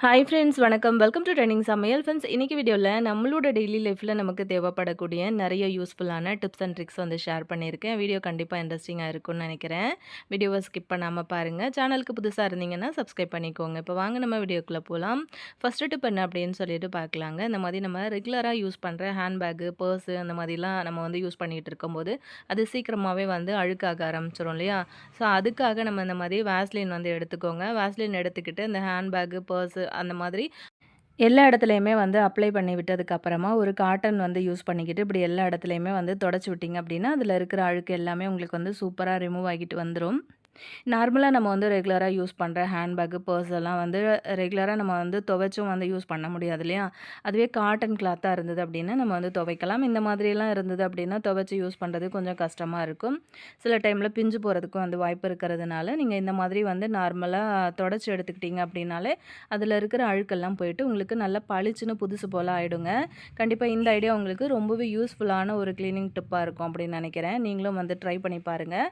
Hi friends வணக்கம். Welcome to trending சமையல். Friends இன்னைக்கு வீடியோல நம்மளோட டெய்லி லைஃப்ல நமக்கு தேவைப்படக்கூடிய நிறைய யூஸ்ஃபுல்லான டிப்ஸ் அண்ட் ட்ரிக்ஸ் வந்து ஷேர் பண்ணியிருக்கேன். வீடியோ கண்டிப்பாக இன்ட்ரெஸ்டிங்காக இருக்கும்னு நினைக்கிறேன். வீடியோவை ஸ்கிப் பண்ணாமல் பாருங்கள். சேனலுக்கு புதுசாக இருந்தீங்கன்னா சப்ஸ்கிரைப் பண்ணிக்கோங்க. இப்போ வாங்க நம்ம வீடியோக்குள்ளே போகலாம். ஃபஸ்ட்டு டிப் என்ன அப்படின்னு சொல்லிட்டு பார்க்கலாங்க. இந்த மாதிரி நம்ம ரெகுலராக யூஸ் பண்ணுற ஹேண்ட்பேக்கு, பர்ஸு அந்த மாதிரிலாம் நம்ம வந்து யூஸ் பண்ணிகிட்டு இருக்கும்போது அது சீக்கிரமாகவே வந்து அழுக்காக ஆரம்பிச்சிடும் இல்லையா? ஸோ அதுக்காக நம்ம இந்த மாதிரி வேஸ்லின் வந்து எடுத்துக்கோங்க. வேஸ்லின் எடுத்துக்கிட்டு இந்த ஹேண்ட்பேக்கு, பர்ஸு அந்த மாதிரி எல்லா இடத்துலையுமே வந்து அப்ளை பண்ணி விட்டதுக்கப்புறமா ஒரு காட்டன் வந்து யூஸ் பண்ணிக்கிட்டு இப்படி எல்லா இடத்துலையுமே வந்து தொடச்சி விட்டிங்க அப்படின்னா அதில் இருக்கிற அழுக்கு எல்லாமே உங்களுக்கு வந்து சூப்பராக ரிமூவ் ஆகிட்டு வந்துடும். நார்மலாக நம்ம வந்து ரெகுலராக யூஸ் பண்ணுற ஹேண்ட்பேக்கு, பர்ஸ் எல்லாம் வந்து ரெகுலராக நம்ம வந்து துவைச்சும் வந்து யூஸ் பண்ண முடியாது இல்லையா? அதுவே காட்டன் கிளாத்தாக இருந்தது அப்படின்னா நம்ம வந்து துவைக்கலாம். இந்த மாதிரியெல்லாம் இருந்தது அப்படின்னா துவைச்சு யூஸ் பண்ணுறது கொஞ்சம் கஷ்டமாக இருக்கும். சில டைமில் பிஞ்சு போகிறதுக்கும் வந்து வாய்ப்பு இருக்கிறதுனால நீங்கள் இந்த மாதிரி வந்து நார்மலாக தொடச்சி எடுத்துக்கிட்டீங்க அப்படின்னாலே அதில் இருக்கிற அழுக்கெல்லாம் போயிட்டு உங்களுக்கு நல்லா பளிச்சுன்னு புதுசு போல் ஆகிடுங்க. கண்டிப்பாக இந்த ஐடியா உங்களுக்கு ரொம்பவே யூஸ்ஃபுல்லான ஒரு க்ளீனிங் டிப்பாக இருக்கும் அப்படின்னு நினைக்கிறேன். நீங்களும் வந்து ட்ரை பண்ணி பாருங்கள்.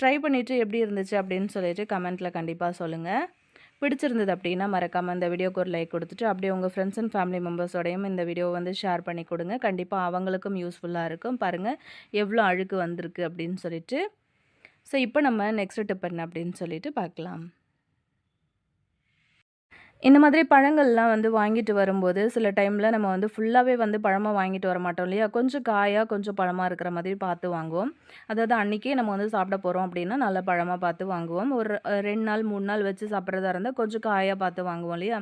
ட்ரை பண்ணிவிட்டு எப்படி இருந்துச்சு அப்படின்னு சொல்லிட்டு கமெண்ட்டில் கண்டிப்பாக சொல்லுங்கள். பிடிச்சிருந்தது அப்படின்னா மறக்காமல் இந்த வீடியோக்கு ஒரு லைக் கொடுத்துட்டு அப்படியே உங்கள் ஃப்ரெண்ட்ஸ் அண்ட் ஃபேமிலி மெம்பர்ஸோடையும் இந்த வீடியோவை வந்து ஷேர் பண்ணி கொடுங்க. கண்டிப்பாக அவங்களுக்கும் யூஸ்ஃபுல்லாக இருக்கும். பாருங்கள் எவ்வளோ அழுக்கு வந்திருக்கு அப்படின்னு சொல்லிட்டு. ஸோ இப்போ நம்ம நெக்ஸ்ட் டிப் என்ன அப்படின்னு சொல்லிட்டு பார்க்கலாம். இந்த மாதிரி பழங்கள்லாம் வந்து வாங்கிட்டு வரும்போது சில டைமில் நம்ம வந்து ஃபுல்லாகவே வந்து பழமாக வாங்கிட்டு வர மாட்டோம் இல்லையா? கொஞ்சம் காயாக கொஞ்சம் பழமாக இருக்கிற மாதிரி பார்த்து வாங்குவோம். அதாவது அன்றைக்கே நம்ம வந்து சாப்பிட போகிறோம் அப்படின்னா நல்ல பழமாக பார்த்து வாங்குவோம். ஒரு 2 நாள் 3 நாள் வச்சு சாப்பிட்றதா இருந்தால் கொஞ்சம் காயாக பார்த்து வாங்குவோம் இல்லையா?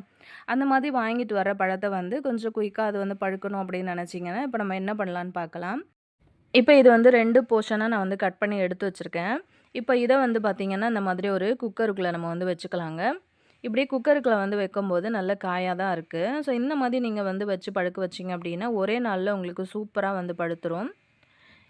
அந்த மாதிரி வாங்கிட்டு வர பழத்தை வந்து கொஞ்சம் குயிக்காக அது வந்து பழுக்கணும் அப்படின்னு நினச்சிங்கன்னா இப்போ நம்ம என்ன பண்ணலான்னு பார்க்கலாம். இப்போ இது வந்து 2 போர்ஷனாக நான் வந்து கட் பண்ணி எடுத்து வச்சுருக்கேன். இப்போ இதை வந்து பார்த்திங்கன்னா இந்த மாதிரி ஒரு குக்கருக்குள்ளே நம்ம வந்து வச்சுக்கலாங்க. இப்படியே குக்கருக்குள்ள வந்து வைக்கும்போது நல்ல காயாக தான் இருக்குது. ஸோ இந்த மாதிரி நீங்கள் வந்து வச்சு பழுக்க வச்சிங்க அப்படின்னா ஒரே நாளில் உங்களுக்கு சூப்பராக வந்து பழுத்துரும்.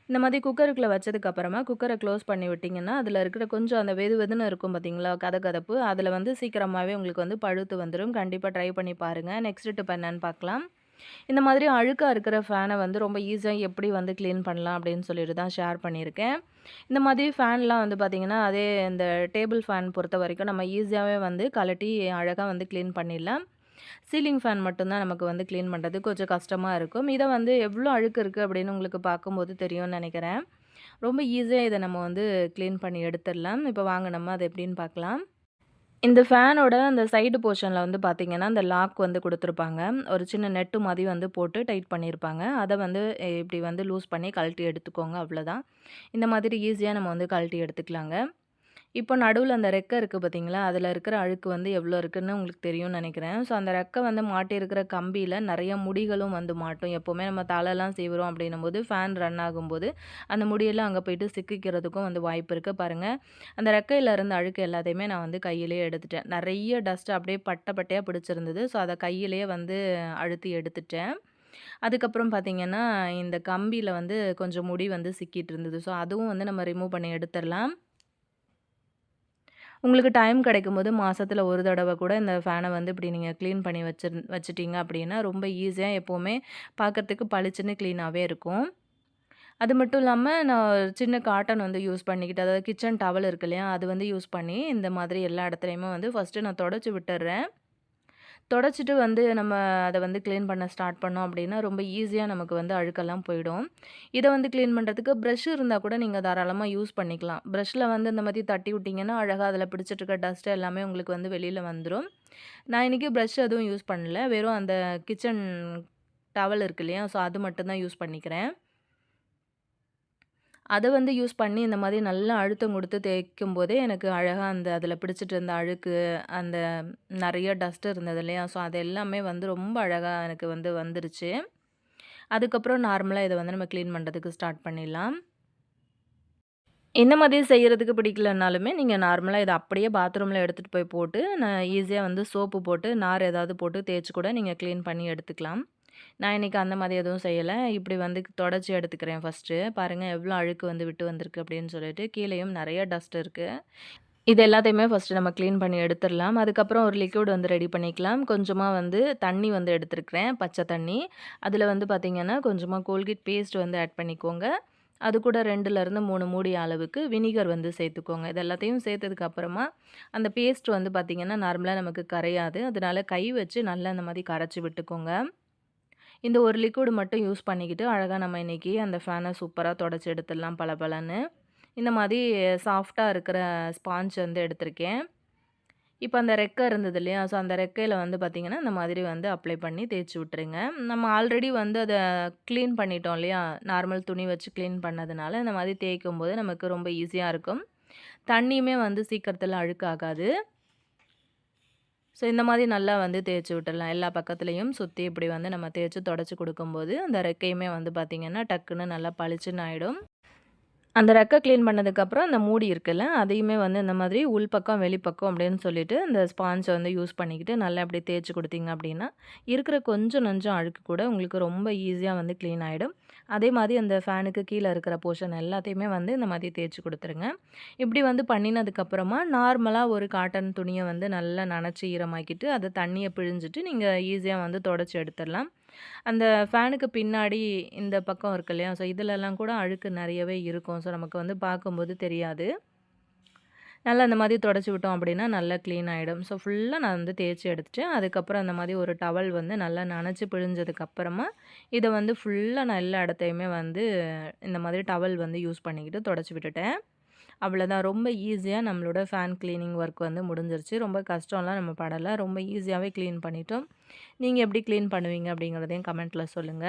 இந்த மாதிரி குக்கருக்குள்ளே வச்சதுக்கப்புறமா குக்கரை க்ளோஸ் பண்ணி விட்டிங்கன்னா அதில் இருக்கிற கொஞ்சம் அந்த வெது வெதுன்னு இருக்கும் பார்த்தீங்களா கதகதப்பு, அதில் வந்து சீக்கிரமாகவே உங்களுக்கு வந்து பழுத்து வந்துடும். கண்டிப்பாக ட்ரை பண்ணி பாருங்கள். நெக்ஸ்ட் டிப் என்னன்னு பார்க்கலாம். இந்த மாதிரி அழுக்காக இருக்கிற ஃபேனை வந்து ரொம்ப ஈஸியாக எப்படி வந்து க்ளீன் பண்ணலாம் அப்படின்னு சொல்லிட்டு தான் ஷேர் பண்ணியிருக்கேன். இந்த மாதிரி ஃபேன்லாம் வந்து பார்த்திங்கன்னா அதே இந்த டேபிள் ஃபேன் பொறுத்த வரைக்கும் நம்ம ஈஸியாகவே வந்து கழட்டி அழகாக வந்து க்ளீன் பண்ணிடலாம். சீலிங் ஃபேன் மட்டும்தான் நமக்கு வந்து க்ளீன் பண்ணுறது கொஞ்சம் கஷ்டமாக இருக்கும். இதை வந்து எவ்வளோ அழுக்கு இருக்குது அப்படின்னு உங்களுக்கு பார்க்கும்போது தெரியும்னு நினைக்கிறேன். ரொம்ப ஈஸியாக இதை நம்ம வந்து க்ளீன் பண்ணி எடுத்துடலாம். இப்போ வாங்க நம்ம அதை எப்படின்னு பார்க்கலாம். இந்த ஃபேனோட அந்த சைடு போர்ஷனில் வந்து பார்த்திங்கன்னா, அந்த லாக் வந்து குடுத்துருப்பாங்க. ஒரு சின்ன நெட்டு மாதிரி வந்து போட்டு டைட் பண்ணியிருப்பாங்க. அத வந்து இப்படி வந்து லூஸ் பண்ணி கழட்டி எடுத்துக்கோங்க அவ்வளோதான். இந்த மாதிரி ஈஸியா நம்ம வந்து கழட்டி எடுத்துக்கலாங்க. இப்போ நடுவுல அந்த ரெக்க இருக்கு பார்த்தீங்களா? அதில இருக்கிற அழுக்கு வந்து எவ்வளோ இருக்குன்னு உங்களுக்கு தெரியும்னு நெனைக்கிறேன். ஸோ அந்த ரெக்க வந்து மாட்டியிருக்கிற கம்பியில நெறைய முடிகளும் வந்து மாட்டும். எப்பவுமே நம்ம தலைலாம் சீவுறோம் அப்படின்னும்போது, ஃபேன் ரன் ஆகும்போது, அந்த முடியெல்லாம் அங்க போயிட்டு சிக்கிக்கிறதுக்கும் வந்து வாய்ப்பு இருக்கு. பாருங்க, அந்த ரெக்கையில இருந்த அழுக்கு எல்லாத்தையுமே நான் வந்து கையிலேயே எடுத்துட்டேன். நெறைய டஸ்ட் அப்படியே பட்டை பட்டையா பிடிச்சிருந்தது. ஸோ அத கையிலேயே வந்து அழுத்தி எடுத்துட்டேன். அதுக்கப்புறம் பார்த்தீங்கன்னா, இந்த கம்பியில வந்து கொஞ்சம் முடி வந்து சிக்கிட்டு இருந்தது. ஸோ அதுவும் வந்து நம்ம ரிமூவ் பண்ணி எடுத்துறலாம். உங்களுக்கு டைம் கிடைக்கும்போது மாசத்துல ஒரு தடவ கூட இந்த ஃபேன வந்து இப்படி நீங்க கிளீன் பண்ணி வச்சுட்டீங்க அப்படின்னா, ரொம்ப ஈஸியா எப்பவுமே பார்க்கறதுக்கு பளிச்சுன்னு கிளீனாவே இருக்கும். அது மட்டும் இல்லாம நான் ஒரு சின்ன காட்டன் வந்து யூஸ் பண்ணிக்கிட்டு, அதாவது கிச்சன் டவல் இருக்கு இல்லையா? அது வந்து யூஸ் பண்ணி இந்த மாதிரி எல்லா இடத்துலயுமே வந்து ஃபர்ஸ்ட்டு நான் தொடச்சு விட்டுர்றேன். தொடச்சிட்டு வந்து நம்ம அத வந்து கிளீன் பண்ண ஸ்டார்ட் பண்ணோம் அப்படின்னா, ரொம்ப ஈஸியா நமக்கு வந்து அழுக்கெல்லாம் போயிடும். இத வந்து கிளீன் பண்றதுக்கு பிரஷ் இருந்தா கூட நீங்க தாராளமா யூஸ் பண்ணிக்கலாம். பிரஷ்ல வந்து இந்த மாதிரி தட்டி விட்டீங்கன்னா, அழகா அதில பிடிச்சிட்டு இருக்க டஸ்ட் எல்லாமே உங்களுக்கு வந்து வெளில வந்துரும். நான் இன்னைக்கு பிரஷ் எதுவும் யூஸ் பண்ணல. வெறும் அந்த கிச்சன் டவல் இருக்கு இல்லையா? ஸோ அது மட்டும் தான் யூஸ் பண்ணிக்கிறேன். அத வந்து யூஸ் பண்ணி இந்த மாதிரி நல்லா அழுத்தம் குடுத்து தேய்க்கும்போதே எனக்கு அழகா அந்த அதில பிடிச்சிட்டு இருந்த அழுக்கு, அந்த நெறைய டஸ்ட் இருந்தது இல்லையா? ஸோ அது எல்லாமே வந்து ரொம்ப அழகா எனக்கு வந்து வந்துருச்சு. அதுக்கப்புறம் நார்மலா இத வந்து நம்ம கிளீன் பண்றதுக்கு ஸ்டார்ட் பண்ணிடலாம். இந்த மாதிரி செய்யறதுக்கு பிடிக்கலனாலுமே, நீங்க நார்மலா இத அப்படியே பாத்ரூம்ல எடுத்துட்டு போய் போட்டு, நான் ஈஸியா வந்து சோப்பு போட்டு, நார் ஏதாவது போட்டு தேய்ச்சு கூட நீங்க கிளீன் பண்ணி எடுத்துக்கலாம். நான் இன்னைக்கு அந்த மாதிரி எதுவும் செய்யல. இப்படி வந்து தொடச்சு எடுத்துக்கிறேன் ஃபர்ஸ்ட்டு. பாருங்க எவ்வளோ அழுக்கு வந்து விட்டு வந்திருக்கு அப்படின்னு சொல்லிட்டு. கீழேயும் நெறைய டஸ்ட் இருக்கு. இது எல்லாத்தையுமே ஃபர்ஸ்ட்டு நம்ம கிளீன் பண்ணி எடுத்துரலாம். அதுக்கப்புறம் ஒரு லிக்விட் வந்து ரெடி பண்ணிக்கலாம். கொஞ்சமா வந்து தண்ணி வந்து எடுத்துருக்கிறேன், பச்சை தண்ணி. அதில வந்து பார்த்தீங்கன்னா, கொஞ்சமா கோல்கேட் பேஸ்ட் வந்து ஆட் பண்ணிக்கோங்க. அது கூட 2லேருந்து 3 மூடி அளவுக்கு வினிகர் வந்து சேர்த்துக்கோங்க. இது எல்லாத்தையும் சேர்த்ததுக்கு அப்புறமா, அந்த பேஸ்ட் வந்து பார்த்திங்கன்னா, நார்மலா நமக்கு கரையாது. அதனால கை வச்சு நல்லா இந்த மாரி கரைச்சி விட்டுக்கோங்க. இந்த ஒரு லிக்விட் மட்டும் யூஸ் பண்ணிக்கிட்டு, அழகா நம்ம இன்னைக்கு அந்த ஃபேன சூப்பரா தொடச்சு எடுத்துடலாம் பளபளன்னு. இந்த மாதிரி சாஃப்ட்டா இருக்கிற ஸ்பாஞ்ச் வந்து எடுத்திருக்கேன். இப்ப அந்த ரெக்கை இருந்தது இல்லையா? ஸோ அந்த ரெக்கையில வந்து பார்த்தீங்கன்னா, இந்த மாதிரி வந்து அப்ளை பண்ணி தேய்ச்சு விட்டுருங்க. நம்ம ஆல்ரெடி வந்து அத கிளீன் பண்ணிட்டோம் இல்லையா? நார்மல் துணி வச்சு கிளீன் பண்ணதுனால, இந்த மாதிரி தேய்க்கும்போது நமக்கு ரொம்ப ஈஸியா இருக்கும். தண்ணியுமே வந்து சீக்கிரத்தில அழுக்காகாது. ஸோ இந்த மாதிரி நல்லா வந்து தேய்ச்சு விட்டுடலாம். எல்லா பக்கத்துலயும் சுத்தி இப்படி வந்து நம்ம தேய்ச்சு தொடச்சு குடுக்கும்போது, அந்த ரெக்கையுமே வந்து பார்த்தீங்கன்னா, டக்குன்னு நல்லா பளிச்சுன்னு ஆயிடும். அந்த ரெக்க கிளீன் பண்ணதுக்கப்புறம், அந்த மூடி இருக்குல்ல, அதையுமே வந்து இந்த மாதிரி உள்பக்கம், வெளிப்பக்கம் அப்படின்னு சொல்லிட்டு, இந்த ஸ்பான்ச்ச வந்து யூஸ் பண்ணிக்கிட்டு, நல்லா அப்படியே தேய்ச்சு குடுத்தீங்க அப்படின்னா, இருக்கிற கொஞ்சம் நஞ்சம் அழுக்கு கூட உங்களுக்கு ரொம்ப ஈஸியா வந்து கிளீன் ஆயிடும். அதே மாதிரி அந்த ஃபேனுக்கு கீழ இருக்கிற போர்ஷன் எல்லாத்தையுமே வந்து இந்த மாதிரி தேய்ச்சு குடுத்துருங்க. இப்படி வந்து பண்ணினதுக்கப்புறமா, நார்மலா ஒரு காட்டன் துணிய வந்து நல்லா நனச்சு ஈரமாக்கிட்டு, அத தண்ணிய பிழிஞ்சிட்டு, நீங்க ஈஸியா வந்து தொடச்சு எடுத்துடலாம். அந்த ஃபேனுக்கு பின்னாடி இந்த பக்கம் இருக்கு இல்லையா? ஸோ இதுலலாம் கூட அழுக்கு நெறையவே இருக்கும். ஸோ நமக்கு வந்து பார்க்கும்போது தெரியாது. நல்லா இந்த மாதிரி தொடச்சு விட்டோம் அப்படின்னா, நல்லா க்ளீன் ஆயிடும். ஸோ ஃபுல்லா நான் வந்து தேய்ச்சு எடுத்துட்டேன். அதுக்கப்புறம் அந்த மாதிரி ஒரு டவல் வந்து நல்லா நனச்சு பிழிஞ்சதுக்கப்புறமா, இத வந்து ஃபுல்லா நான் எல்லா இடத்தையுமே வந்து இந்த மாதிரி டவல் வந்து யூஸ் பண்ணிக்கிட்டு தொடச்சு விட்டுட்டேன். அவ்வளோதான். ரொம்ப ஈஸியா நம்மளோட ஃபேன் கிளீனிங் ஒர்க் வந்து முடிஞ்சிருச்சு. ரொம்ப கஷ்டம்லாம் நம்ம படல. ரொம்ப ஈஸியாவே கிளீன் பண்ணிட்டோம். நீங்க எப்படி கிளீன் பண்ணுவீங்க அப்படிங்கிறதையும் கமெண்ட்ல சொல்லுங்க.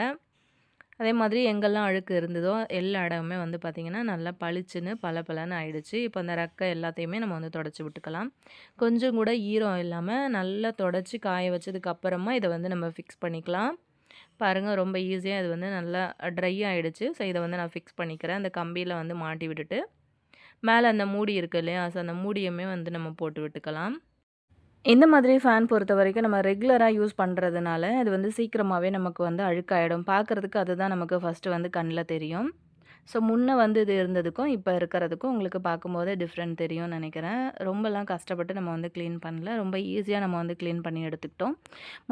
அதே மாதிரி எங்கெல்லாம் அழுக்கு இருந்ததோ, எல்லா இடமுமே வந்து பார்த்திங்கன்னா, நல்லா பளிச்சுன்னு பளபளன்னு ஆயிடுச்சு. இப்போ அந்த ரெக்கை எல்லாத்தையுமே நம்ம வந்து தொடச்சு விட்டுக்கலாம். கொஞ்சம் கூட ஈரம் இல்லாம நல்லா தொடச்சு காய வச்சதுக்கு அப்புறமா இத வந்து நம்ம ஃபிக்ஸ் பண்ணிக்கலாம். பாருங்க ரொம்ப ஈஸியா இது வந்து நல்லா ட்ரை ஆயிடுச்சு. ஸோ இத வந்து நான் ஃபிக்ஸ் பண்ணிக்கிறேன். அந்த கம்பியில வந்து மாட்டி விட்டுட்டு மேல அந்த மூடி இருக்கு இல்லையா? ஸோ அந்த மூடியுமே வந்து நம்ம போட்டு விட்டுக்கலாம். இந்த மாதிரி ஃபேன் பொறுத்தவரைக்கும் நம்ம ரெகுலரா யூஸ் பண்றதுனால, அது வந்து சீக்கிரமாவே நமக்கு வந்து அழுக்காயிடும். பார்க்கறதுக்கு அதுதான் நமக்கு ஃபர்ஸ்ட்டு வந்து கண்ல தெரியும். ஸோ முன்ன வந்து இது இருந்ததுக்கும், இப்ப இருக்கிறதுக்கும் உங்களுக்கு பார்க்கும்போதே டிஃப்ரெண்ட் தெரியும்னு நெனைக்கிறேன். ரொம்பலாம் கஷ்டப்பட்டு நம்ம வந்து கிளீன் பண்ணல. ரொம்ப ஈஸியா நம்ம வந்து கிளீன் பண்ணி எடுத்துக்கிட்டோம்.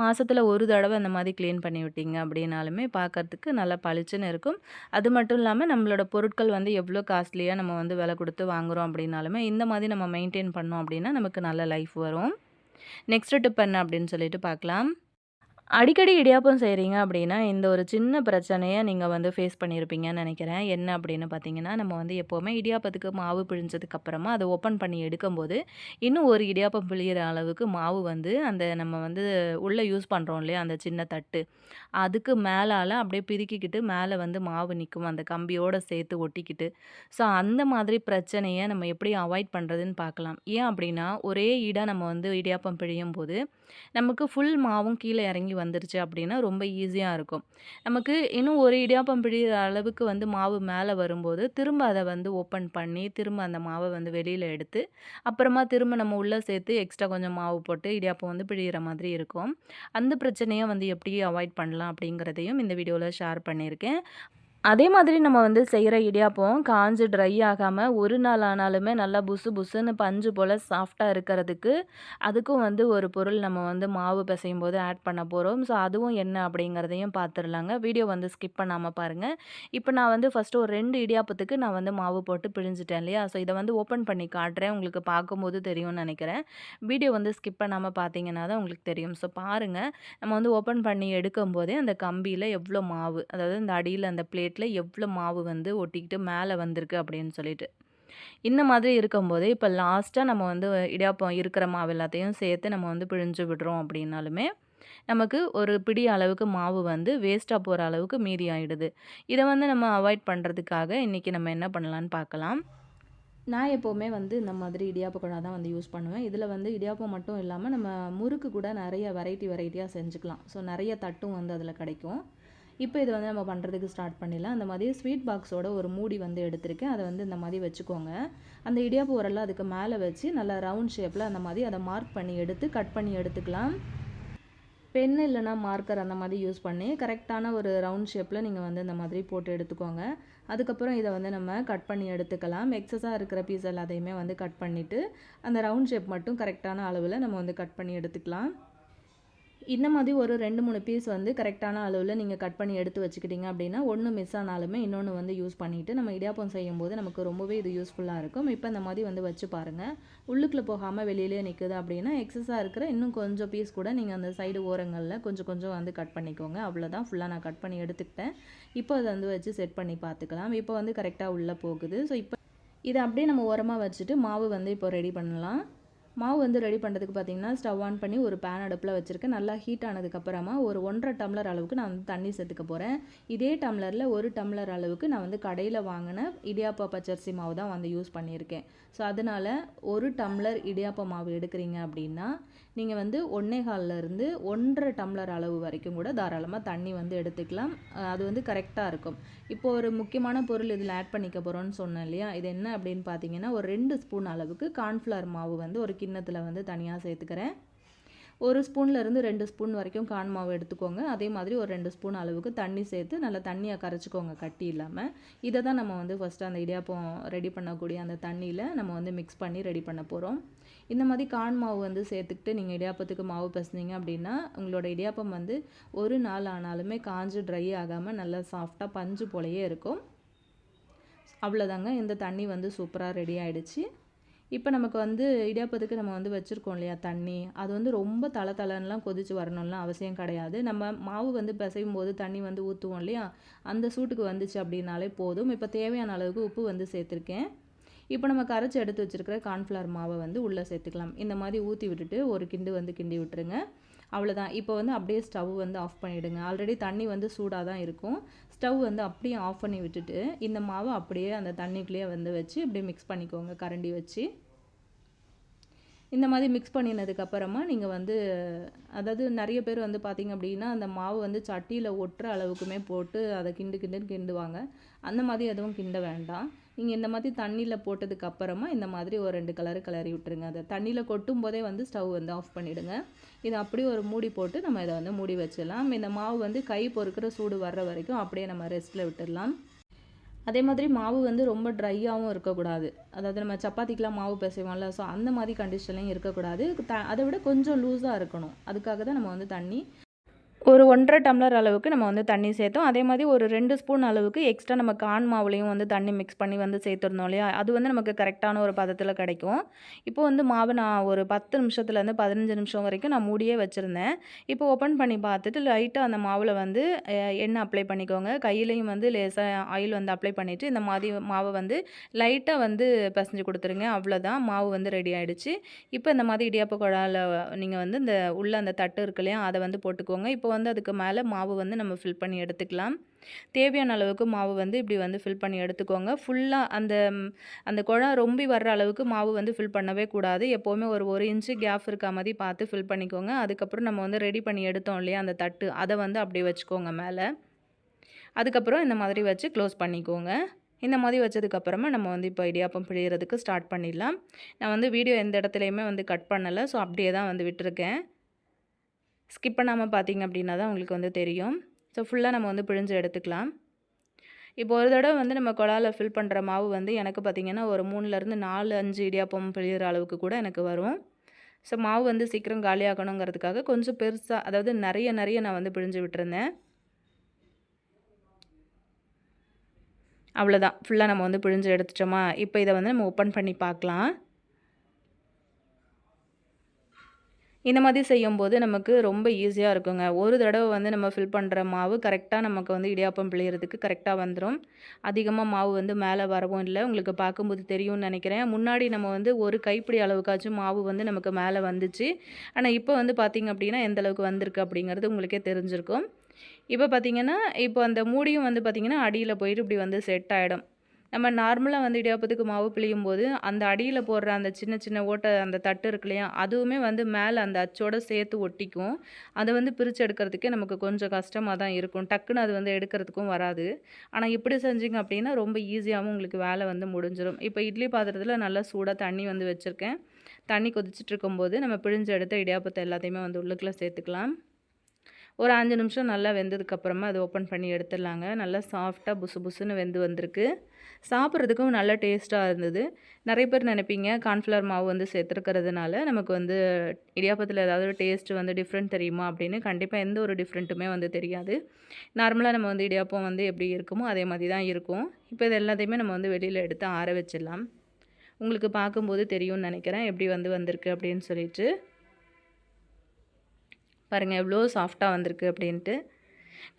மாசத்துல ஒரு தடவ இந்த மாதிரி கிளீன் பண்ணி விட்டீங்க அப்படின்னாலுமே பார்க்கறதுக்கு நல்லா பளிச்சுன்னு இருக்கும். அது மட்டும் இல்லாம நம்மளோட பொருட்கள் வந்து எவ்வளோ காஸ்ட்லியா நம்ம வந்து விலை குடுத்து வாங்குறோம் அப்படின்னாலுமே, இந்த மாதிரி நம்ம மெயின்டெயின் பண்ணோம் அப்படின்னா, நமக்கு நல்ல லைஃப் வரும். நெக்ஸ்ட் டிப் என்ன அப்படின்னு சொல்லிட்டு பார்க்கலாம். அடிக்கடி இடியாப்பம் செய்றீங்க அப்படின்னா, இந்த ஒரு சின்ன பிரச்சனைய நீங்க வந்து ஃபேஸ் பண்ணியிருப்பீங்கன்னு நெனைக்கிறேன். என்ன அப்படின்னு பார்த்தீங்கன்னா, நம்ம வந்து எப்பவுமே இடியாப்பத்துக்கு மாவு பிழிஞ்சதுக்கு அப்புறமா அத ஓப்பன் பண்ணி எடுக்கும்போது, இன்னும் ஒரு இடியாப்பம் பிழியிற அளவுக்கு மாவு வந்து அந்த நம்ம வந்து உள்ள யூஸ் பண்றோம் இல்லையா? அந்த சின்ன தட்டு. அதுக்கு மேலால அப்படியே பிதுக்கிக்கிட்டு மேல வந்து மாவு நிக்கும். அந்த கம்பியோட சேர்த்து ஒட்டிக்கிட்டு. ஸோ அந்த மாதிரி பிரச்சனைய நம்ம எப்படி அவாய்ட் பண்றதுன்னு பார்க்கலாம். ஏன் அப்படின்னா, ஒரே ஈடா நம்ம வந்து இடியாப்பம் பிழியும்போது, நமக்கு ஃபுல் மாவும் கீழ இறங்கி வந்துருச்சு அப்படின்னா, ரொம்ப ஈஸியா இருக்கும். நமக்கு இன்னும் ஒரு இடியாப்பம் பிழியிற அளவுக்கு வந்து மாவு மேல வரும்போது, திரும்ப அத வந்து ஓப்பன் பண்ணி, திரும்ப அந்த மாவ வந்து வெளியில எடுத்து, அப்புறமா திரும்ப நம்ம உள்ள சேர்த்து எக்ஸ்ட்ரா கொஞ்சம் மாவு போட்டு இடியாப்பம் வந்து பிழியிற மாதிரி இருக்கும். அந்த பிரச்சனைய வந்து எப்படி அவாய்ட் பண்ணலாம் அப்படிங்கிறதையும் இந்த வீடியோல ஷேர் பண்ணியிருக்கேன். அதே மாதிரி நம்ம வந்து செய்கிற இடியாப்பம் காஞ்சு ட்ரை ஆகாம ஒரு நாள் ஆனாலுமே நல்லா புசு புசுன்னு பஞ்சு போல் சாஃப்டாக இருக்கிறதுக்கு அதுக்கும் வந்து ஒரு பொருள் நம்ம வந்து மாவு பிசையும் போது ஆட் பண்ண போகிறோம். ஸோ அதுவும் என்ன அப்படிங்கிறதையும் பார்த்துடலாங்க. வீடியோ வந்து ஸ்கிப் பண்ணாமல் பாருங்கள். இப்போ நான் வந்து ஃபஸ்ட்டு ஒரு 2 இடியாப்பத்துக்கு நான் வந்து மாவு போட்டு பிழிஞ்சிட்டேன் இல்லையா? ஸோ இதை வந்து ஓப்பன் பண்ணி காட்டுறேன். உங்களுக்கு பார்க்கும்போது தெரியும்னு நினைக்கிறேன். வீடியோ வந்து ஸ்கிப் பண்ணாமல் பார்த்தீங்கன்னா தான் உங்களுக்கு தெரியும். ஸோ பாருங்கள். நம்ம வந்து ஓப்பன் பண்ணி எடுக்கும்போதே அந்த கம்பியில எவ்வளோ மாவு, அதாவது இந்த அடியில அந்த பிளேட்ல எவ்வளோ மாவு வந்து ஒட்டிக்கிட்டு மேலே வந்திருக்கு அப்படின்னு சொல்லிட்டு. இந்த மாதிரி இருக்கும்போது, இப்போ லாஸ்ட்டா நம்ம வந்து இடியாப்பம் இருக்கிற மாவு எல்லாத்தையும் சேர்த்து நம்ம வந்து பிழிஞ்சு விடுறோம் அப்படின்னாலுமே, நமக்கு ஒரு பிடி அளவுக்கு மாவு வந்து வேஸ்ட்டா போற அளவுக்கு மீதி ஆயிடுது. இத வந்து நம்ம அவாய்ட் பண்றதுக்காக இன்னைக்கு நம்ம என்ன பண்ணலான்னு பார்க்கலாம். நான் எப்போவுமே வந்து இந்த மாதிரி இடியாப்ப குழா தான் வந்து யூஸ் பண்ணுவேன். இதில வந்து இடியாப்பம் மட்டும் இல்லாம, நம்ம முறுக்கு கூட நெறைய வெரைட்டியா செஞ்சுக்கலாம். ஸோ நெறைய தட்டும் வந்து அதில கிடைக்கும். இப்போ இத வந்து நம்ம பண்ணுறதுக்கு ஸ்டார்ட் பண்ணிடலாம். அந்த மாதிரி ஸ்வீட் பாக்ஸோட ஒரு மூடி வந்து எடுத்திருக்கேன். அத வந்து இந்த மாதிரி வச்சுக்கோங்க. அந்த இடியாப்ப உரல அதுக்கு மேல வச்சு நல்லா ரவுண்ட் ஷேப்ல அந்த மாதிரி அத மார்க் பண்ணி எடுத்து கட் பண்ணி எடுத்துக்கலாம். பென் இல்லைனா மார்க்கர் அந்த மாதிரி யூஸ் பண்ணி கரெக்டான ஒரு ரவுண்ட் ஷேப்பில் நீங்கள் வந்து இந்த மாதிரி போட்டு எடுத்துக்கோங்க. அதுக்கப்புறம் இதை வந்து நம்ம கட் பண்ணி எடுத்துக்கலாம். எக்ஸஸாக இருக்கிற பீஸ் எல்லாத்தையுமே வந்து கட் பண்ணிவிட்டு அந்த ரவுண்ட் ஷேப் மட்டும் கரெக்டான அளவில் நம்ம வந்து கட் பண்ணி எடுத்துக்கலாம். இந்த மாதிரி ஒரு 2, 3 பீஸ் வந்து கரெக்டான அளவில் நீங்கள் கட் பண்ணி எடுத்து வச்சுக்கிட்டிங்க அப்படின்னா, ஒன்று மிஸ் ஆனாலுமே இன்னொன்று வந்து யூஸ் பண்ணிவிட்டு நம்ம இடியாப்பம் செய்யும்போது நமக்கு ரொம்பவே இது யூஸ்ஃபுல்லாக இருக்கும். இப்போ இந்த மாதிரி வந்து வச்சு பாருங்கள். உள்ளுக்குள்ளே போகாமல் வெளியிலேயே நிற்குது அப்படின்னா, எக்ஸஸாக இருக்கிற இன்னும் கொஞ்சம் பீஸ் கூட நீங்கள் அந்த சைடு ஓரங்களில் கொஞ்சம் கொஞ்சம் வந்து கட் பண்ணிக்கோங்க. அவ்வளோதான், ஃபுல்லாக நான் கட் பண்ணி எடுத்துக்கிட்டேன். இப்போ அதை வந்து வச்சு செட் பண்ணி பார்த்துக்கலாம். இப்போ வந்து கரெக்டாக உள்ளே போகுது. ஸோ இப்போ இதை அப்படியே நம்ம ஓரமாக வச்சுட்டு மாவு வந்து இப்போ ரெடி பண்ணலாம். மாவு வந்து ரெடி பண்ணுறதுக்கு பார்த்தீங்கன்னா, ஸ்டவ் ஆன் பண்ணி ஒரு பேன் அடுப்பில் வச்சுருக்கேன். நல்லா ஹீட் ஆனதுக்கப்புறமா ஒரு 1½ டம்ளர் அளவுக்கு நான் வந்து தண்ணி சேர்த்துக்க போகிறேன். இதே டம்ளரில் 1 டம்ளர் அளவுக்கு நான் வந்து கடையில் வாங்கின இடியாப்ப பச்சரிசி மாவு தான் வந்து யூஸ் பண்ணியிருக்கேன். ஸோ அதனால் 1 டம்ளர் இடியாப்ப மாவு எடுக்கிறீங்க அப்படின்னா, நீங்கள் வந்து 1.25லேருந்து 1½ டம்ளர் அளவு வரைக்கும் கூட தாராளமாக தண்ணி வந்து எடுத்துக்கலாம். அது வந்து கரெக்டாக இருக்கும். இப்போது ஒரு முக்கியமான பொருள் இதில் ஆட் பண்ணிக்க போகிறோன்னு சொன்னேன் இல்லையா? இது என்ன அப்படின்னு பார்த்தீங்கன்னா, ஒரு 2 ஸ்பூன் அளவுக்கு கார்ன்ஃப்ளவர் மாவு வந்து ஒரு கிண்ணத்தில் வந்து தனியாக சேர்த்துக்கிறேன். 1 ஸ்பூன்லேருந்து 2 ஸ்பூன் வரைக்கும் கார்ன் மாவு எடுத்துக்கோங்க. அதே மாதிரி ஒரு 2 ஸ்பூன் அளவுக்கு தண்ணி சேர்த்து நல்லா தண்ணியை கரைச்சிக்கோங்க கட்டி இல்லாமல். இதை தான் நம்ம வந்து ஃபஸ்ட்டு அந்த இடியாப்பம் ரெடி பண்ணக்கூடிய அந்த தண்ணியில் நம்ம வந்து மிக்ஸ் பண்ணி ரெடி பண்ண போகிறோம். இந்த மாதிரி கார்ன் மாவு வந்து சேர்த்துக்கிட்டு நீங்கள் இடியாப்பத்துக்கு மாவு பிசைஞ்சிங்க அப்படின்னா, உங்களோட இடியாப்பம் வந்து ஒரு நாள் ஆனாலுமே காஞ்சு ட்ரை ஆகாமல் நல்லா சாஃப்டாக பஞ்சு போலயே இருக்கும். அவ்வளோதாங்க, இந்த தண்ணி வந்து சூப்பராக ரெடி ஆகிடுச்சு. இப்போ நமக்கு வந்து இடியாப்பத்துக்கு நம்ம வந்து வச்சுருக்கோம் இல்லையா தண்ணி, அது வந்து ரொம்ப தளதளன்னுலாம் கொதித்து வரணும்லாம் அவசியம் கிடையாது. நம்ம மாவு வந்து பிசையும் போது தண்ணி வந்து ஊற்றுவோம் இல்லையா, அந்த சூட்டுக்கு வந்துச்சு அப்படின்னாலே போதும். இப்போ தேவையான அளவுக்கு உப்பு வந்து சேர்த்துருக்கேன். இப்போ நம்ம கரைச்சி எடுத்து வச்சுருக்கிற கார்ன்ஃப்ளவர் மாவை வந்து உள்ளே சேர்த்துக்கலாம். இந்த மாதிரி ஊற்றி விட்டுட்டு ஒரு கிண்டு வந்து கிண்டி விட்டுருங்க. அவ்வளோதான். இப்போ வந்து அப்படியே ஸ்டவ் வந்து ஆஃப் பண்ணிவிடுங்க. ஆல்ரெடி தண்ணி வந்து சூடாக தான் இருக்கும். ஸ்டவ் வந்து அப்படியே ஆஃப் பண்ணி விட்டுட்டு இந்த மாவை அப்படியே அந்த தண்ணிக்குள்ளேயே வந்து வச்சு இப்படியே மிக்ஸ் பண்ணிக்கோங்க கரண்டி வச்சு. இந்த மாதிரி மிக்ஸ் பண்ணினதுக்கப்புறமா நீங்கள் வந்து அதாவது நிறைய பேர் வந்து பார்த்திங்க அப்படின்னா, அந்த மாவு வந்து சட்டியில் ஒட்டுற அளவுக்குமே போட்டு அதை கிண்டுன்னு கிண்டுவாங்க. அந்த மாதிரி எதுவும் கிண்ட வேண்டாம். நீங்கள் இந்த மாதிரி தண்ணியில் போட்டதுக்கப்புறமா இந்த மாதிரி ஒரு 2 கிளறி விட்டுருங்க. அதை தண்ணியில் கொட்டும் போதே வந்து ஸ்டவ் வந்து ஆஃப் பண்ணிவிடுங்க. இதை அப்படியே ஒரு மூடி போட்டு நம்ம இதை வந்து மூடி வச்சிடலாம். இந்த மாவு வந்து கை பொறுக்கிற சூடு வர்ற வரைக்கும் அப்படியே நம்ம ரெஸ்ட்டில் விட்டுடலாம். அதே மாதிரி மாவு வந்து ரொம்ப ட்ரையாகவும் இருக்கக்கூடாது. அதாவது நம்ம சப்பாத்திக்கெலாம் மாவு பிசைவோம்ல, ஸோ அந்த மாதிரி கண்டிஷன்லையும் இருக்கக்கூடாது. அதை விட கொஞ்சம் லூஸாக இருக்கணும். அதுக்காக தான் நம்ம வந்து தண்ணி ஒரு 1½ டம்ளர் அளவுக்கு நம்ம வந்து தண்ணி சேர்த்தோம். அதே மாதிரி ஒரு 2 ஸ்பூன் அளவுக்கு எக்ஸ்ட்ரா நம்ம கார்ன் மாவுலையும் வந்து தண்ணி மிக்ஸ் பண்ணி வந்து சேர்த்துருந்தோம் இல்லையா, அது வந்து நமக்கு கரெக்டான ஒரு பதத்தில் கிடைக்கும். இப்போ வந்து மாவு நான் ஒரு 10 நிமிஷத்துலேருந்து 15 நிமிஷம் வரைக்கும் நான் மூடியே வச்சுருந்தேன். இப்போ ஓப்பன் பண்ணி பார்த்துட்டு லைட்டாக அந்த மாவில் வந்து எண்ணெய் அப்ளை பண்ணிக்கோங்க. கையிலையும் வந்து லேசாக ஆயில் வந்து அப்ளை பண்ணிவிட்டு இந்த மாதிரி மாவை வந்து லைட்டாக வந்து பிசைஞ்சு கொடுத்துருங்க. அவ்வளோதான், மாவு வந்து ரெடி ஆகிடுச்சு. இப்போ இந்த மாதிரி இடியாப்ப குழாயில் நீங்கள் வந்து இந்த உள்ள அந்த தட்டு இருக்கு இல்லையா, அதை வந்து போட்டுக்கோங்க. இப்போ வந்து அதுக்கு மேலே மாவு வந்து நம்ம ஃபில் பண்ணி எடுத்துக்கலாம். தேவையான அளவுக்கு மாவு வந்து இப்படி வந்து ஃபில் பண்ணி எடுத்துக்கோங்க. ஃபுல்லாக அந்த குழா ரொம்பி வர்ற அளவுக்கு மாவு வந்து ஃபில் பண்ணவே கூடாது. எப்போவுமே ஒரு 1 இன்ச்சு கேப் இருக்க மாதிரி பார்த்து ஃபில் பண்ணிக்கோங்க. அதுக்கப்புறம் நம்ம வந்து ரெடி பண்ணி எடுத்தோம் இல்லையா அந்த தட்டு, அதை வந்து அப்படியே வச்சுக்கோங்க மேலே. அதுக்கப்புறம் இந்த மாதிரி வச்சு க்ளோஸ் பண்ணிக்கோங்க. இந்த மாதிரி வச்சதுக்கப்புறமா நம்ம வந்து இப்போ இடியாப்பம் பிழியறதுக்கு ஸ்டார்ட் பண்ணிடலாம். நான் வந்து வீடியோ எந்த இடத்துலையுமே வந்து கட் பண்ணலை. ஸோ அப்படியே தான் வந்து விட்டுருக்கேன். ஸ்கிப் பண்ணாமல் பார்த்தீங்க அப்படின்னா தான் உங்களுக்கு வந்து தெரியும். ஸோ ஃபுல்லாக நம்ம வந்து பிழிஞ்சு எடுத்துக்கலாம். இப்போ ஒரு தடவை வந்து நம்ம குழாயில் ஃபில் பண்ணுற மாவு வந்து எனக்கு பார்த்திங்கன்னா ஒரு 3லேருந்து 4, 5 இடியாப்பம் பிழிகிற அளவுக்கு கூட எனக்கு வரும். ஸோ மாவு வந்து சீக்கிரம் காலியாகணுங்கிறதுக்காக கொஞ்சம் பெருசாக, அதாவது நிறைய நான் வந்து பிழிஞ்சு விட்டுருந்தேன். அவ்வளோதான், ஃபுல்லாக நம்ம வந்து பிழிஞ்சு எடுத்துட்டோமா. இப்போ இதை வந்து நம்ம ஓப்பன் பண்ணி பார்க்கலாம். இந்த மாதிரி செய்யும்போது நமக்கு ரொம்ப ஈஸியாக இருக்குங்க. ஒரு தடவை வந்து நம்ம ஃபில் பண்ணுற மாவு கரெக்டாக நமக்கு வந்து இடியாப்பம் பிழியறதுக்கு கரெக்டாக வந்துடும். அதிகமாக மாவு வந்து மேலே வரவும் இல்லை. உங்களுக்கு பார்க்கும்போது தெரியும்னு நினைக்கிறேன். முன்னாடி நம்ம வந்து ஒரு கைப்பிடி அளவுக்காச்சும் மாவு வந்து நமக்கு மேலே வந்துச்சு. ஆனால் இப்போ வந்து பார்த்திங்க அப்படின்னா எந்த அளவுக்கு வந்திருக்கு அப்படிங்கிறது உங்களுக்கே தெரிஞ்சிருக்கும். இப்போ பார்த்திங்கன்னா இப்போ அந்த மூடியும் வந்து பார்த்திங்கன்னா அடியில் போயிட்டு இப்படி வந்து செட் ஆகிடும். நம்ம நார்மலாக வந்து இடியாப்பத்துக்கு மாவு பிழியும் போது அந்த அடியில் போடுற அந்த சின்ன ஓட்டை அந்த தட்டு இருக்கு இல்லையா, அதுவுமே வந்து மேலே அந்த அச்சோடு சேர்த்து ஒட்டிக்கும். அதை வந்து பிரித்து எடுக்கிறதுக்கே நமக்கு கொஞ்சம் கஷ்டமாக தான் இருக்கும். டக்குன்னு அது வந்து எடுக்கிறதுக்கும் வராது. ஆனால் இப்படி செஞ்சிங்க அப்படின்னா ரொம்ப ஈஸியாகவும் உங்களுக்கு வேலை வந்து முடிஞ்சிடும். இப்போ இட்லி பாத்திரத்தில் நல்லா சூடாக தண்ணி வந்து வச்சுருக்கேன். தண்ணி கொதிச்சுட்டு இருக்கும்போது நம்ம பிழிஞ்சு எடுத்த இடியாப்பத்தை எல்லாத்தையுமே வந்து உள்ளுக்குள்ளே சேர்த்துக்கலாம். ஒரு 5 நிமிஷம் நல்லா வெந்ததுக்கப்புறமா அது ஓப்பன் பண்ணி எடுத்துடலாங்க. நல்லா சாஃப்டாக புசு புசுன்னு வெந்து வந்திருக்கு. சாப்பிட்றதுக்கும் நல்ல டேஸ்ட்டாக இருந்தது. நிறைய பேர் நினைப்பீங்க கார்ன்ஃப்ளவர் மாவு வந்து சேர்த்துருக்கிறதுனால நமக்கு வந்து இடியாப்பத்தில் ஏதாவது டேஸ்ட்டு வந்து டிஃப்ரெண்ட் தெரியுமா அப்படின்னு. கண்டிப்பாக எந்த ஒரு டிஃப்ரெண்ட்டுமே வந்து தெரியாது. நார்மலாக நம்ம வந்து இடியாப்பம் வந்து எப்படி இருக்குமோ அதே மாதிரி தான் இருக்கும். இப்போ இது எல்லாத்தையுமே நம்ம வந்து வெளியில் எடுத்து ஆற வச்சிடலாம். உங்களுக்கு பார்க்கும்போது தெரியும்னு நினைக்கிறேன் எப்படி வந்து வந்திருக்கு அப்படின்னு சொல்லிட்டு. பாருங்கள் எவ்வளோ சாஃப்டாக வந்திருக்கு அப்படின்ட்டு.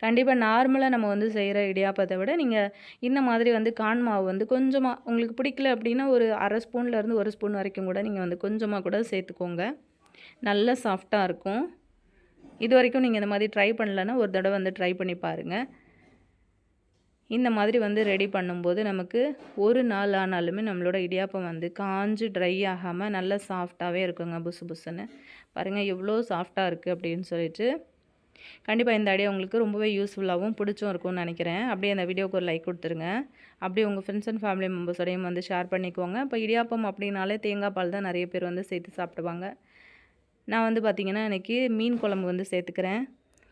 கண்டிப்பாக நார்மலாக நம்ம வந்து செய்கிற இடியாப்பத்தை விட நீங்கள் இந்த மாதிரி வந்து கார்ன் மாவு வந்து கொஞ்சமாக உங்களுக்கு பிடிக்கல அப்படின்னா ஒரு அரை ஸ்பூன்லேருந்து 1 ஸ்பூன் வரைக்கும் கூட நீங்கள் வந்து கொஞ்சமாக கூட சேர்த்துக்கோங்க. நல்ல சாஃப்டாக இருக்கும். இது வரைக்கும் நீங்கள் இந்த மாதிரி ட்ரை பண்ணலன்னா ஒரு தடவை வந்து ட்ரை பண்ணி பாருங்கள். இந்த மாதிரி வந்து ரெடி பண்ணும்போது நமக்கு ஒரு நாள் ஆனாலுமே நம்மளோட இடியாப்பம் வந்து காஞ்சு ட்ரை ஆகாமல் நல்லா சாஃப்டாகவே இருக்குங்க புசு புசுன்னு. பாருங்கள் எவ்வளோ சாஃப்டாக இருக்குது அப்படின்னு சொல்லிட்டு. கண்டிப்பாக இந்த ஐடியா உங்களுக்கு ரொம்பவே யூஸ்ஃபுல்லாகவும் பிடிச்சும் இருக்கும்னு நினைக்கிறேன். அப்படியே அந்த வீடியோக்கு ஒரு லைக் கொடுத்துருங்க. அப்படியே உங்கள் ஃப்ரெண்ட்ஸ் அண்ட் ஃபேமிலி மெம்பர்ஸோடையும் வந்து ஷேர் பண்ணிக்கோங்க. இப்போ இடியாப்பம் அப்படின்னாலே தேங்காய் பால் தான் நிறைய பேர் வந்து சேர்த்து சாப்பிடுவாங்க. நான் வந்து பார்த்திங்கன்னா இன்றைக்கி மீன் குழம்பு வந்து சேர்த்துக்கிறேன்.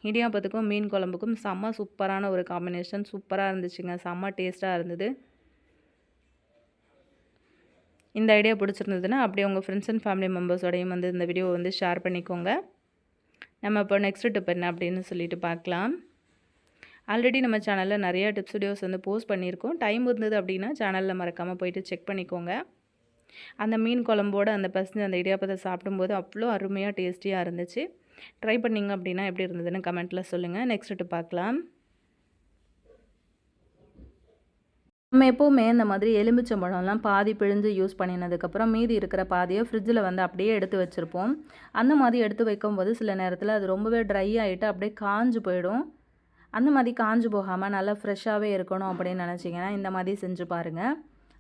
இடியாப்பத்துக்கும் மீன் குழம்புக்கும் செம்ம சூப்பரான ஒரு காம்பினேஷன். சூப்பராக இருந்துச்சுங்க. செம்ம டேஸ்ட்டாக இருந்தது. இந்த ஐடியா பிடிச்சிருந்ததுன்னா அப்படியே உங்கள் ஃப்ரெண்ட்ஸ் அண்ட் ஃபேமிலி மெம்பர்ஸோடையும் வந்து இந்த வீடியோவை வந்து ஷேர் பண்ணிக்கோங்க. நம்ம இப்போ நெக்ஸ்ட் டிப் என்ன அப்படின்னு சொல்லிட்டு பார்க்கலாம். ஆல்ரெடி நம்ம சேனலில் நிறையா டிப்ஸ் வீடியோஸ் வந்து போஸ்ட் பண்ணியிருக்கோம். டைம் இருந்தது அப்படின்னா சேனலில் மறக்காமல் போயிட்டு செக் பண்ணிக்கோங்க. அந்த மீன் குழம்போடு அந்த பசங்க அந்த இடியாப்பத்தை சாப்பிடும்போது அவ்வளோ அருமையாக டேஸ்டியாக இருந்துச்சு. ட்ரை பண்ணிங்க அப்படின்னா எப்படி இருந்ததுன்னு கமெண்ட்டில் சொல்லுங்கள். நெக்ஸ்ட் டிப் பார்க்கலாம். நம்ம எப்போவுமே இந்த மாதிரி எலுமிச்சம்பழம்லாம் பாதி பிழிஞ்சு யூஸ் பண்ணினதுக்கப்புறம் மீதி இருக்கிற பாதியை ஃப்ரிட்ஜில் வந்து அப்படியே எடுத்து வச்சுருப்போம். அந்த மாதிரி எடுத்து வைக்கும்போது சில நேரத்தில் அது ரொம்பவே ட்ரை ஆகிட்டு அப்படியே காஞ்சு போயிடும். அந்த மாதிரி காஞ்சு போகாமல் நல்லா ஃப்ரெஷ்ஷாகவே இருக்கணும் அப்படின்னு நினச்சிங்கன்னா இந்த மாதிரி செஞ்சு பாருங்கள்.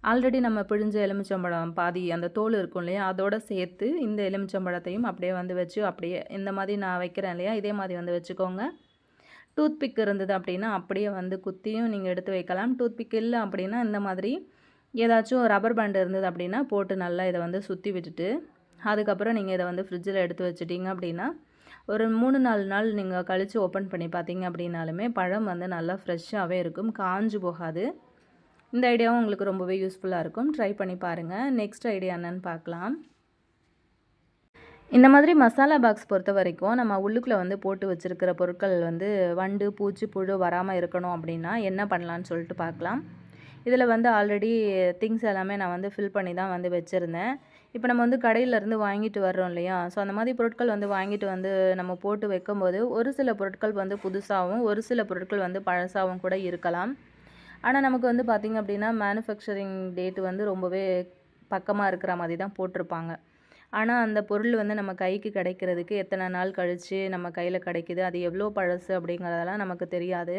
ஆல்ரெடி நம்ம பிழிஞ்ச எலுமிச்சம்பழம் பாதி அந்த தோல் இருக்கும் இல்லையா, அதோடு சேர்த்து இந்த எலுமிச்சம்பழத்தையும் அப்படியே வந்து வச்சு அப்படியே இந்த மாதிரி நான் வைக்கிறேன் இல்லையா, இதே மாதிரி வந்து வச்சுக்கோங்க. டூத்பிக் இருந்தது அப்படின்னா அப்படியே வந்து குத்தியும் நீங்கள் எடுத்து வைக்கலாம். டூத்பிக் இல்லை அப்படின்னா இந்த மாதிரி ஏதாச்சும் ரப்பர் பேண்ட் இருந்தது அப்படின்னா போட்டு நல்லா இதை வந்து சுற்றி விட்டுட்டு அதுக்கப்புறம் நீங்கள் இதை வந்து ஃப்ரிட்ஜில் எடுத்து வச்சுட்டிங்க அப்படின்னா ஒரு 3-4 நாள் நீங்கள் கழித்து ஓப்பன் பண்ணி பார்த்தீங்க அப்படின்னாலுமே பழம் வந்து நல்லா ஃப்ரெஷ்ஷாகவே இருக்கும், காஞ்சு போகாது. இந்த ஐடியாவும் உங்களுக்கு ரொம்பவே யூஸ்ஃபுல்லாக இருக்கும். ட்ரை பண்ணி பாருங்கள். நெக்ஸ்ட் ஐடியா என்னன்னு பார்க்கலாம். இந்த மாதிரி மசாலா பாக்ஸ் பொறுத்த வரைக்கும் நம்ம உள்ளுக்குள்ளே வந்து போட்டு வச்சுருக்கிற பொருட்கள் வந்து வண்டு பூச்சி புழு வராமல் இருக்கணும் அப்படின்னா என்ன பண்ணலான்னு சொல்லிட்டு பார்க்கலாம். இதில் வந்து ஆல்ரெடி திங்ஸ் எல்லாமே நான் வந்து ஃபில் பண்ணி தான் வந்து வச்சுருந்தேன். இப்போ நம்ம வந்து கடையிலேருந்து வாங்கிட்டு வர்றோம் இல்லையா, ஸோ அந்த மாதிரி பொருட்கள் வந்து வாங்கிட்டு வந்து நம்ம போட்டு வைக்கும்போது ஒரு சில பொருட்கள் வந்து புதுசாகவும் ஒரு சில பொருட்கள் வந்து பழசாகவும் கூட இருக்கலாம். ஆனால் நமக்கு வந்து பார்த்திங்க அப்படின்னா மேனுஃபேக்சரிங் டேட்டு வந்து ரொம்பவே பக்கமாக இருக்கிற மாதிரி தான் போட்டிருப்பாங்க. ஆனால் அந்த பொருள் வந்து நம்ம கைக்கு கிடைக்கிறதுக்கு எத்தனை நாள் கழித்து நம்ம கையில் கிடைக்கிது, அது எவ்வளோ பழசு அப்படிங்கிறதெல்லாம் நமக்கு தெரியாது.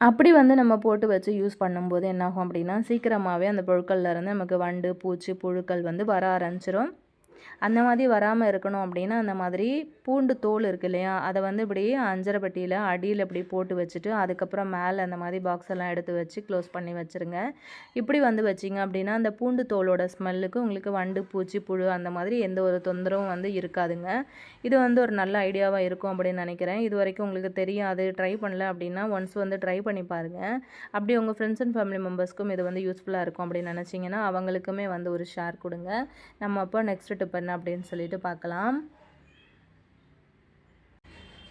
அப்படி வந்து நம்ம போட்டு வச்சு யூஸ் பண்ணும்போது என்னாகும் அப்படின்னா சீக்கிரமாகவே அந்த பொருட்கள்லேருந்து நமக்கு வண்டு பூச்சி புழுக்கள் வந்து வர ஆரம்பிச்சிடும். அந்த மாதிரி வராமல் இருக்கணும் அப்படின்னா அந்த மாதிரி பூண்டு தோல் இருக்குது இல்லையா, அதை வந்து இப்படி அஞ்சரை பெட்டியில் அடியில் இப்படி போட்டு வச்சுட்டு அதுக்கப்புறம் மேலே அந்த மாதிரி பாக்ஸ் எல்லாம் எடுத்து வச்சு க்ளோஸ் பண்ணி வச்சுருங்க. இப்படி வந்து வச்சிங்க அப்படின்னா அந்த பூண்டு தோலோட ஸ்மெல்லுக்கு உங்களுக்கு வண்டு பூச்சி புழு அந்த மாதிரி எந்த ஒரு தொந்தரவும் வந்து இருக்காதுங்க. இது வந்து ஒரு நல்ல ஐடியாவாக இருக்கும் அப்படின்னு நினைக்கிறேன். இது வரைக்கும் உங்களுக்கு தெரியாது, ட்ரை பண்ணல அப்படின்னா ஒன்ஸ் வந்து ட்ரை பண்ணி பாருங்கள். அப்படி உங்கள் ஃப்ரெண்ட்ஸ் அண்ட் ஃபேமிலி மெம்பர்ஸ்க்கும் இது வந்து யூஸ்ஃபுல்லாக இருக்கும் அப்படின்னு நினச்சிங்கன்னா அவங்களுக்குமே வந்து ஒரு ஷேர் கொடுங்க. நம்ம அப்போ நெக்ஸ்ட் டிப் என்ன அப்படின்னு சொல்லிட்டு பார்க்கலாம்.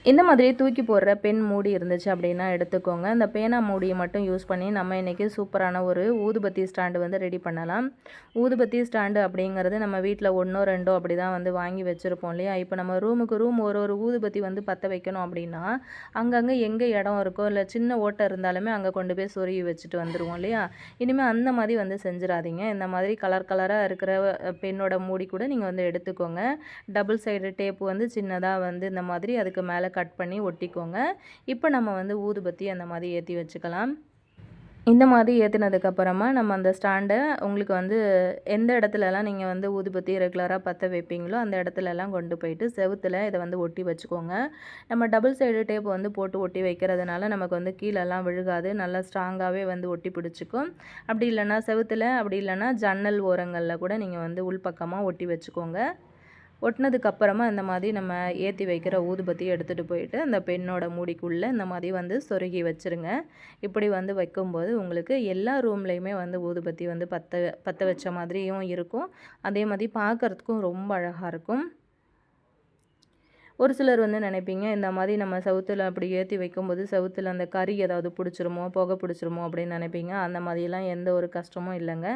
இந்த மாதிரி தூக்கி போடுற பென் மூடி இருந்துச்சு அப்படின்னா எடுத்துக்கோங்க. இந்த பேனா மூடியை மட்டும் யூஸ் பண்ணி நம்ம இன்றைக்கி சூப்பரான ஒரு ஊதுபத்தி ஸ்டாண்டு வந்து ரெடி பண்ணலாம். ஊதுபத்தி ஸ்டாண்டு அப்படிங்கிறது நம்ம வீட்டில் 1ஓ 2ஓ அப்படி தான் வந்து வாங்கி வச்சுருப்போம் இல்லையா. இப்போ நம்ம ரூமுக்கு ரூம் ஒரு ஊதுபத்தி வந்து பற்ற வைக்கணும் அப்படின்னா அங்கங்கே எங்கே இடம் இருக்கோ இல்லை சின்ன ஓட்டை இருந்தாலுமே அங்கே கொண்டு போய் சொருகி வச்சுட்டு வந்துடுவோம் இல்லையா. இனிமேல் அந்த மாதிரி வந்து செஞ்சிடாதீங்க. இந்த மாதிரி கலர் கலராக இருக்கிற பெண்ணோட மூடி கூட நீங்கள் வந்து எடுத்துக்கோங்க. டபுள் சைடு டேப்பு வந்து சின்னதாக வந்து இந்த மாதிரி அதுக்கு மேலே கட் பண்ணி ஒட்டிக்கோங்க. இப்போ நம்ம வந்து ஊதுபத்தி அந்த மாதிரி ஏற்றி வச்சுக்கலாம். இந்த மாதிரி ஏற்றினதுக்கப்புறமா நம்ம அந்த ஸ்டாண்டை உங்களுக்கு வந்து எந்த இடத்துலலாம் நீங்கள் வந்து ஊதுபத்தி ரெகுலராக பற்ற வைப்பீங்களோ அந்த இடத்துலலாம் கொண்டு போயிட்டு செவுத்தில் இதை வந்து ஒட்டி வச்சுக்கோங்க. நம்ம டபுள் சைடு டேப் வந்து போட்டு ஒட்டி வைக்கிறதுனால நமக்கு வந்து கீழெல்லாம் விழுகாது, நல்லா ஸ்ட்ராங்காகவே வந்து ஒட்டி பிடிச்சிக்கும். அப்படி இல்லைன்னா செவுத்தில், அப்படி இல்லைன்னா ஜன்னல் ஓரங்களில் கூட நீங்கள் வந்து உள்பக்கமாக ஒட்டி வச்சுக்கோங்க. ஒட்டினதுக்கப்புறமா இந்த மாதிரி நம்ம ஏற்றி வைக்கிற ஊதுபத்தி எடுத்துகிட்டு போயிட்டு அந்த பெண்ணோட மூடிக்குள்ளே இந்த மாதிரி வந்து சொருகி வச்சுருங்க. இப்படி வந்து வைக்கும்போது உங்களுக்கு எல்லா ரூம்லேயுமே வந்து ஊதுபத்தி வந்து பற்ற வச்ச மாதிரியும் இருக்கும். அதே மாதிரி பார்க்குறதுக்கும் ரொம்ப அழகாக இருக்கும். ஒரு சிலர் வந்து நினைப்பீங்க, இந்த மாதிரி நம்ம செவுத்துல அப்படி ஏற்றி வைக்கும்போது செவுத்துல அந்த கரி ஏதாவது பிடிச்சிருமோ, புகை பிடிச்சிருமோ அப்படின்னு நினைப்பீங்க. அந்த மாதிரிலாம் எந்த ஒரு கஷ்டமும் இல்லைங்க.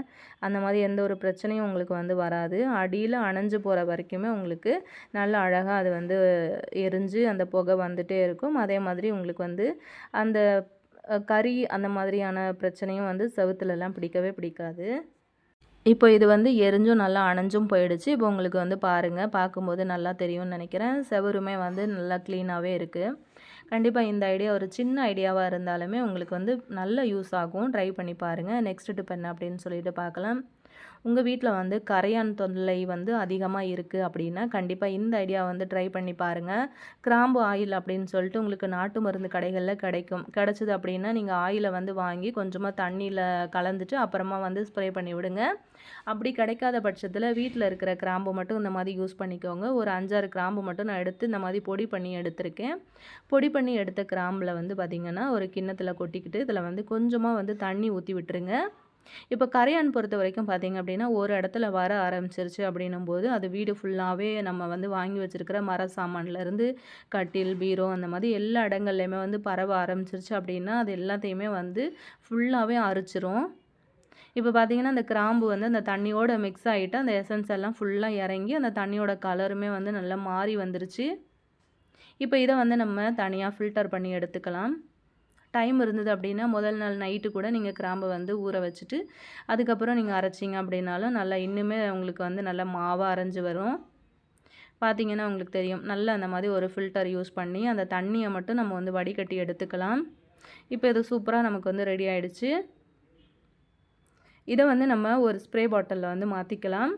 அந்த மாதிரி எந்த ஒரு பிரச்சனையும் உங்களுக்கு வந்து வராது. அடியில் அணைஞ்சு போகிற வரைக்குமே உங்களுக்கு நல்ல அழகாக அது வந்து எரிஞ்சு அந்த புகை வந்துட்டே இருக்கும். அதே மாதிரி உங்களுக்கு வந்து அந்த கரி அந்த மாதிரியான பிரச்சனையும் வந்து செவுத்துலலாம் பிடிக்கவே பிடிக்காது. இப்போ இது வந்து எரிஞ்சும் நல்லா அணைஞ்சும் போயிடுச்சு. இப்போ உங்களுக்கு வந்து பாருங்கள், பார்க்கும்போது நல்லா தெரியும்னு நினைக்கிறேன். செவுருமே வந்து நல்லா க்ளீனாகவே இருக்குது. கண்டிப்பாக இந்த ஐடியா ஒரு சின்ன ஐடியாவாக இருந்தாலுமே உங்களுக்கு வந்து நல்ல யூஸ் ஆகும். ட்ரை பண்ணி பாருங்கள். நெக்ஸ்ட் டிப் என்ன அப்படின்னு சொல்லிட்டு பார்க்கலாம். உங்கள் வீட்டில் வந்து கரையான் தொல்லை வந்து அதிகமாக இருக்குது அப்படின்னா கண்டிப்பாக இந்த ஐடியா வந்து ட்ரை பண்ணி பாருங்கள். கிராம்பு ஆயில் அப்படின்னு சொல்லிட்டு உங்களுக்கு நாட்டு மருந்து கடைகளில் கிடைக்கும். கிடச்சிது அப்படின்னா நீங்கள் ஆயிலை வந்து வாங்கி கொஞ்சமாக தண்ணியில் கலந்துட்டு அப்புறமா வந்து ஸ்ப்ரே பண்ணி விடுங்க. அப்படி கிடைக்காத பட்சத்தில் வீட்டில் இருக்கிற கிராம்பு மட்டும் இந்த மாதிரி யூஸ் பண்ணிக்கோங்க. ஒரு 5-6 கிராம்பு மட்டும் நான் எடுத்து இந்த மாதிரி பொடி பண்ணி எடுத்திருக்கேன். பொடி பண்ணி எடுத்த கிராம்பில் வந்து பார்த்திங்கன்னா ஒரு கிண்ணத்தில் கொட்டிக்கிட்டு இதில் வந்து கொஞ்சமாக வந்து தண்ணி ஊற்றி விட்டுருங்க. இப்போ கரையான் பொறுத்த வரைக்கும் பார்த்திங்க அப்படின்னா ஒரு இடத்துல வர ஆரம்பிச்சிருச்சு அப்படின்னும்போது அது வீடு ஃபுல்லாகவே நம்ம வந்து வாங்கி வச்சுருக்கிற மர சாமான்லேருந்து கட்டில், பீரோ அந்த மாதிரி எல்லா இடங்கள்லையுமே வந்து பரவ ஆரம்பிச்சிருச்சு அப்படின்னா அது எல்லாத்தையுமே வந்து ஃபுல்லாகவே அரிச்சிரும். இப்போ பார்த்திங்கன்னா அந்த கிராம்பு வந்து அந்த தண்ணியோட மிக்ஸ் ஆகிட்டு அந்த எசன்ஸ் எல்லாம் ஃபுல்லாக இறங்கி அந்த தண்ணியோட கலருமே வந்து நல்லா மாறி வந்துருச்சு. இப்போ இதை வந்து நம்ம தனியாக ஃபில்டர் பண்ணி எடுத்துக்கலாம். டைம் இருந்தது அப்படின்னா முதல் நாள் நைட்டு கூட நீங்கள் கிராம்பை வந்து ஊற வச்சுட்டு அதுக்கப்புறம் நீங்கள் அரைச்சிங்க அப்படின்னாலும் நல்லா இன்னுமே உங்களுக்கு வந்து நல்லா மாவாக அரைஞ்சி வரும். பார்த்திங்கன்னா உங்களுக்கு தெரியும். நல்லா அந்த மாதிரி ஒரு ஃபில்டர் யூஸ் பண்ணி அந்த தண்ணியை மட்டும் நம்ம வந்து வடிகட்டி எடுத்துக்கலாம். இப்போ இது சூப்பராக நமக்கு வந்து ரெடி ஆகிடுச்சு. இதை வந்து நம்ம ஒரு ஸ்ப்ரே பாட்டிலில் வந்து மாற்றிக்கலாம்.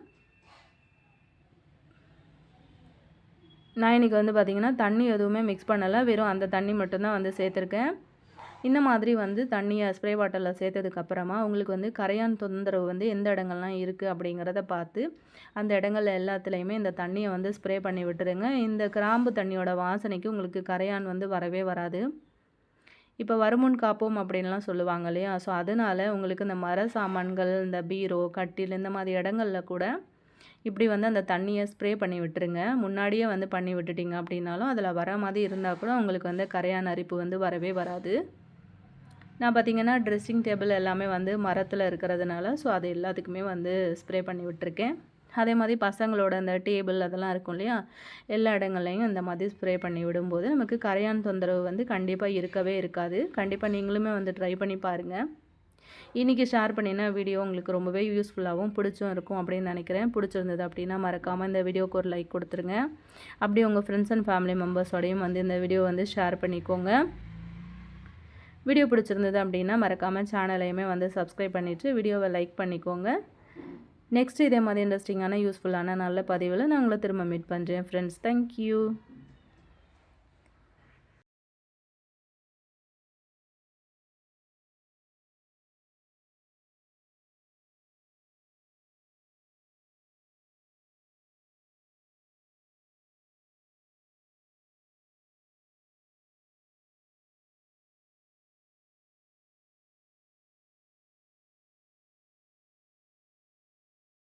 நான் இன்றைக்கி வந்து பார்த்திங்கன்னா தண்ணி எதுவுமே மிக்ஸ் பண்ணலை, வெறும் அந்த தண்ணி மட்டும்தான் வந்து சேர்த்துருக்கேன். இந்த மாதிரி வந்து தண்ணியை ஸ்ப்ரே பாட்டிலில் சேர்த்ததுக்கப்புறமா உங்களுக்கு வந்து கரையான் தொந்தரவு வந்து எந்த இடங்கள்லாம் இருக்குது அப்படிங்கிறத பார்த்து அந்த இடங்கள் எல்லாத்துலேயுமே இந்த தண்ணியை வந்து ஸ்ப்ரே பண்ணி விட்டுருங்க. இந்த கிராம்பு தண்ணியோட வாசனைக்கு உங்களுக்கு கரையான் வந்து வரவே வராது. இப்போ வருமுன் காப்போம் அப்படின்லாம் சொல்லுவாங்க இல்லையா? ஸோ அதனால் உங்களுக்கு இந்த மர சாமான்கள், இந்த பீரோ, கட்டில் இந்த மாதிரி இடங்களில் கூட இப்படி வந்து அந்த தண்ணியை ஸ்ப்ரே பண்ணி விட்டுருங்க. முன்னாடியே வந்து பண்ணி விட்டுட்டிங்க அப்படின்னாலும் அதில் வர மாதிரி இருந்தால் கூட உங்களுக்கு வந்து கரையான் அரிப்பு வந்து வரவே வராது. நான் பார்த்திங்கன்னா ட்ரெஸ்ஸிங் டேபிள் எல்லாமே வந்து மரத்தில் இருக்கிறதுனால ஸோ அது எல்லாத்துக்குமே வந்து ஸ்ப்ரே பண்ணி விட்டுருக்கேன். அதே மாதிரி பசங்களோட அந்த டேபிள் அதெல்லாம் இருக்கும் இல்லையா? எல்லா இடங்கள்லையும் இந்த மாதிரி ஸ்ப்ரே பண்ணி விடும்போது நமக்கு கரையான் தொந்தரவு வந்து கண்டிப்பாக இருக்கவே இருக்காது. கண்டிப்பாக நீங்களுமே வந்து ட்ரை பண்ணி பாருங்கள். இன்றைக்கி ஷேர் பண்ணின வீடியோ உங்களுக்கு ரொம்பவே யூஸ்ஃபுல்லாகவும் பிடிச்சும் இருக்கும் அப்படின்னு நினைக்கிறேன். பிடிச்சிருந்தது அப்படின்னா மறக்காமல் இந்த வீடியோக்கு ஒரு லைக் கொடுத்துருங்க. அப்படியே உங்கள் ஃப்ரெண்ட்ஸ் அண்ட் ஃபேமிலி மெம்பர்ஸோடையும் வந்து இந்த வீடியோ வந்து ஷேர் பண்ணிக்கோங்க. வீடியோ பிடிச்சிருந்தது அப்படின்னா மறக்காமல் சேனலையுமே வந்து சப்ஸ்கிரைப் பண்ணிவிட்டு வீடியோவை லைக் பண்ணிக்கோங்க. நெக்ஸ்ட் இதே மாதிரி இன்ட்ரெஸ்டிங்கான யூஸ்ஃபுல்லான நல்ல பதிவில் நான் உங்களை திரும்ப மீட் பண்ணுறேன் ஃப்ரெண்ட்ஸ். தேங்க்யூ.